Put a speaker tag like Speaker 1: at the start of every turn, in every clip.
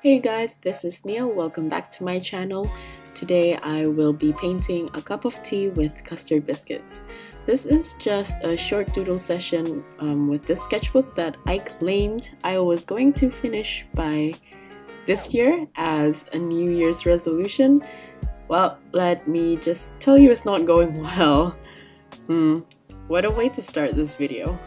Speaker 1: Hey guys, this is Nia. Welcome back to my channel. Today I will be painting a cup of tea with custard biscuits. This is just a short doodle session with this sketchbook that I claimed I was going to finish by this year as a New Year's resolution. Well, let me just tell you it's not going well. What a way to start this video.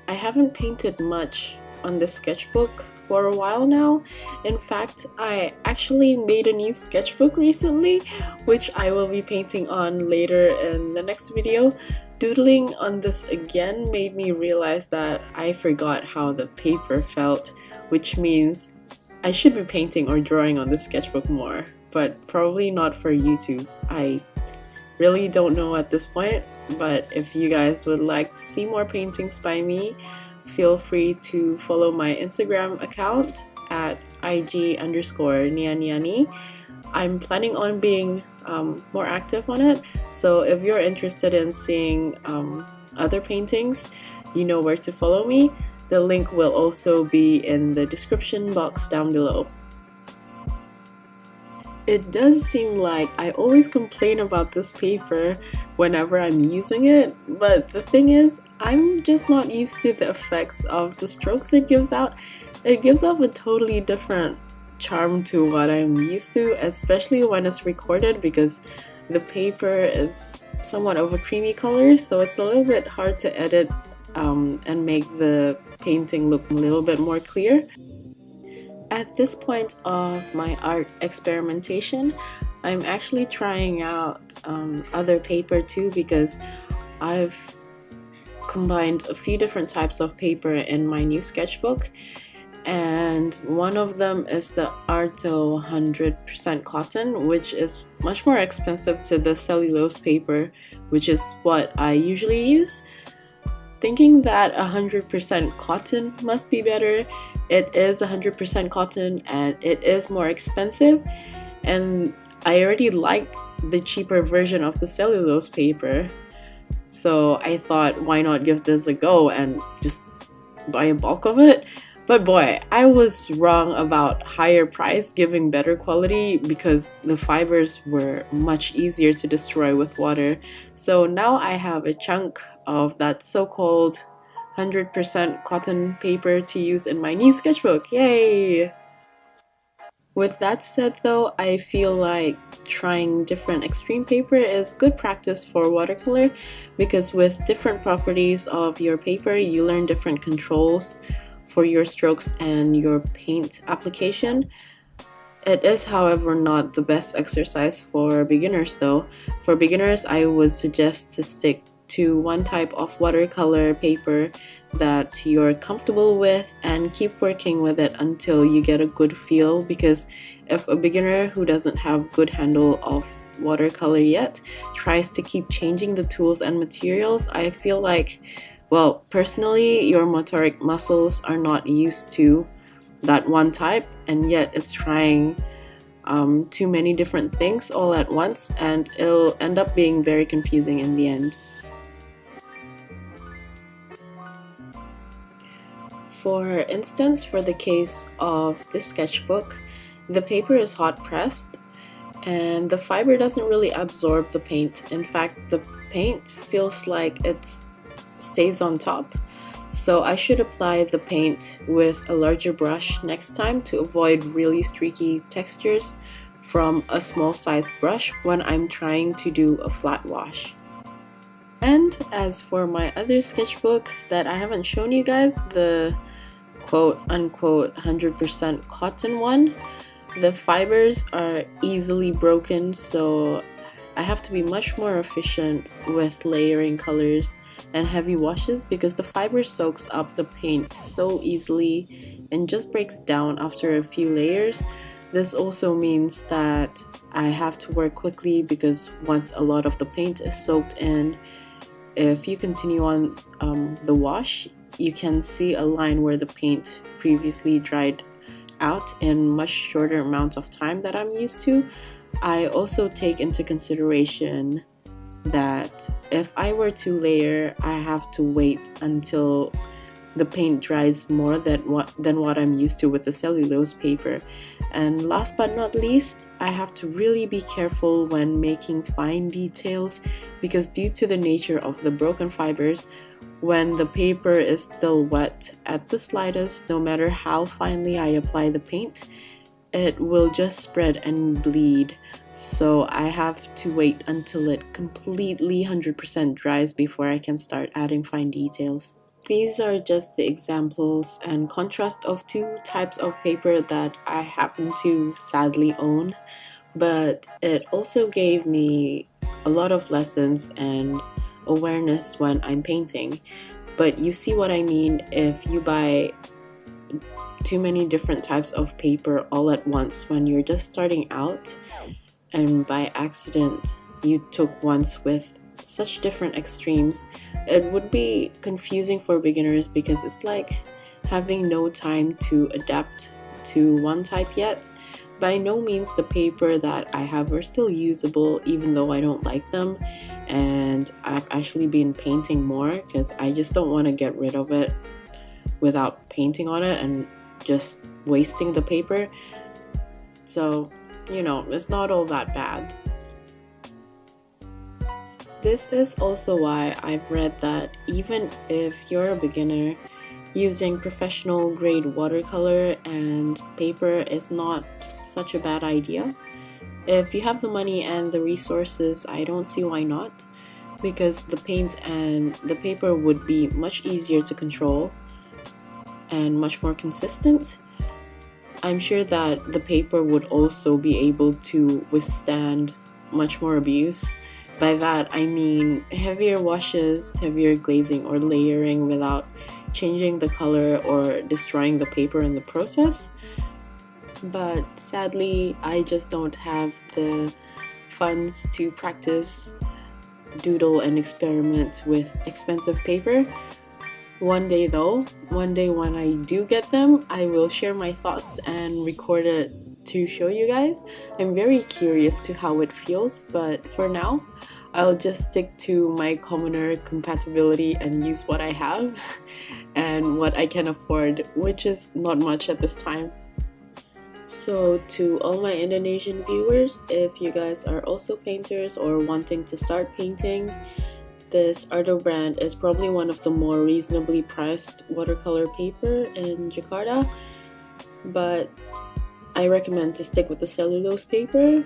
Speaker 1: I haven't painted much on this sketchbook for a while now. In fact, I actually made a new sketchbook recently, which I will be painting on later in the next video. Doodling on this again made me realize that I forgot how the paper felt, which means I should be painting or drawing on this sketchbook more, but probably not for YouTube. I really don't know at this point, but if you guys would like to see more paintings by me, feel free to follow my Instagram account at ig_nianiani. I'm planning on being more active on it, so if you're interested in seeing other paintings, you know where to follow me. The link will also be in the description box down below. It does seem like I always complain about this paper whenever I'm using it, but the thing is, I'm just not used to the effects of the strokes it gives out. It gives off a totally different charm to what I'm used to, especially when it's recorded, because the paper is somewhat of a creamy color, so it's a little bit hard to edit and make the painting look a little bit more clear. At this point of my art experimentation, I'm actually trying out other paper too, because I've combined a few different types of paper in my new sketchbook, and one of them is the Arto 100% cotton, which is much more expensive to the cellulose paper, which is what I usually use. Thinking that 100% cotton must be better, it is 100% cotton and it is more expensive, and I already like the cheaper version of the cellulose paper, so I thought, why not give this a go and just buy a bulk of it. But boy, I was wrong about higher price giving better quality, because the fibers were much easier to destroy with water. So now I have a chunk of that so-called 100% cotton paper to use in my new sketchbook. Yay! With that said though, I feel like trying different extreme paper is good practice for watercolor, because with different properties of your paper, you learn different controls for your strokes and your paint application. It is, however, not the best exercise for beginners though. For beginners, I would suggest to stick to one type of watercolor paper that you're comfortable with and keep working with it until you get a good feel, because if a beginner who doesn't have good handle of watercolor yet tries to keep changing the tools and materials, I feel like, well, personally, your motoric muscles are not used to that one type, and yet it's trying too many different things all at once, and it'll end up being very confusing in the end. For instance, for the case of this sketchbook, the paper is hot pressed and the fiber doesn't really absorb the paint. In fact, the paint feels like it stays on top. So I should apply the paint with a larger brush next time to avoid really streaky textures from a small size brush when I'm trying to do a flat wash. And as for my other sketchbook that I haven't shown you guys, the quote-unquote 100% cotton one, the fibers are easily broken, so I have to be much more efficient with layering colors and heavy washes, because the fiber soaks up the paint so easily and just breaks down after a few layers. This also means that I have to work quickly, because once a lot of the paint is soaked in, if you continue on the wash, you can see a line where the paint previously dried out in much shorter amount of time that I'm used to. I also take into consideration that if I were to layer, I have to wait until the paint dries more than what I'm used to with the cellulose paper. And last but not least, I have to really be careful when making fine details, because due to the nature of the broken fibers, when the paper is still wet at the slightest, no matter how finely I apply the paint, it will just spread and bleed. So I have to wait until it completely 100% dries before I can start adding fine details. These are just the examples and contrast of two types of paper that I happen to sadly own, but it also gave me a lot of lessons and awareness when I'm painting. But you see what I mean if you buy too many different types of paper all at once when you're just starting out, and by accident you took ones with such different extremes. It would be confusing for beginners because it's like having no time to adapt to one type yet. By no means the paper that I have are still usable, even though I don't like them, and I've actually been painting more because I just don't want to get rid of it without painting on it and just wasting the paper. So, you know, it's not all that bad. This is also why I've read that even if you're a beginner, using professional grade watercolor and paper is not such a bad idea. If you have the money and the resources, I don't see why not, because the paint and the paper would be much easier to control and much more consistent. I'm sure that the paper would also be able to withstand much more abuse. By that I mean heavier washes, heavier glazing or layering without changing the color or destroying the paper in the process. But sadly, I just don't have the funds to practice, doodle and experiment with expensive paper. One day when I do get them, I will share my thoughts and record it to show you guys. I'm very curious to how it feels, but for now, I'll just stick to my commoner compatibility and use what I have and what I can afford, which is not much at this time. So to all my Indonesian viewers, if you guys are also painters or wanting to start painting, this Arto brand is probably one of the more reasonably priced watercolor paper in Jakarta, but I recommend to stick with the cellulose paper,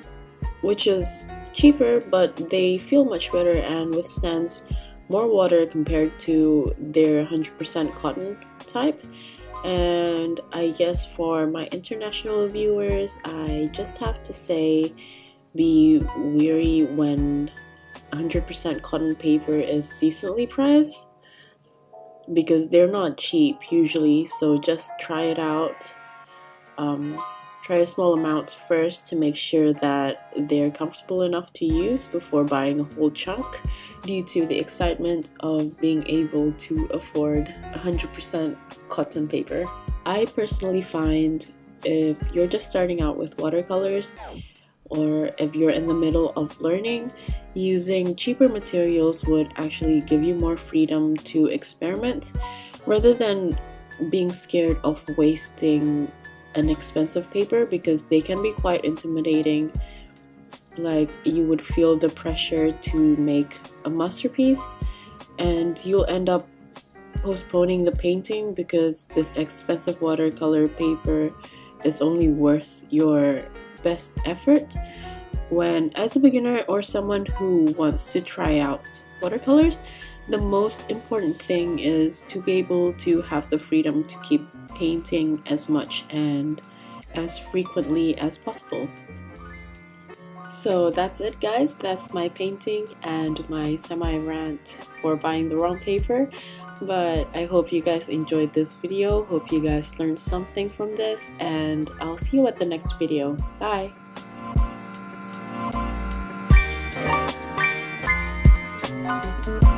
Speaker 1: which is cheaper, but they feel much better and withstands more water compared to their 100% cotton type. And I guess for my international viewers, I just have to say, be wary when 100% cotton paper is decently priced, because they're not cheap usually. So just try it out. Try a small amount first to make sure that they're comfortable enough to use before buying a whole chunk, due to the excitement of being able to afford 100% cotton paper. I personally find if you're just starting out with watercolors, or if you're in the middle of learning, using cheaper materials would actually give you more freedom to experiment, rather than being scared of wasting an expensive paper, because they can be quite intimidating. Like, you would feel the pressure to make a masterpiece and you'll end up postponing the painting because this expensive watercolor paper is only worth your best effort. When, as a beginner or someone who wants to try out watercolors, the most important thing is to be able to have the freedom to keep painting as much and as frequently as possible. So that's it, guys. That's my painting and my semi-rant for buying the wrong paper. But I hope you guys enjoyed this video. Hope you guys learned something from this, and I'll see you at the next video. Bye!
Speaker 2: Thank you.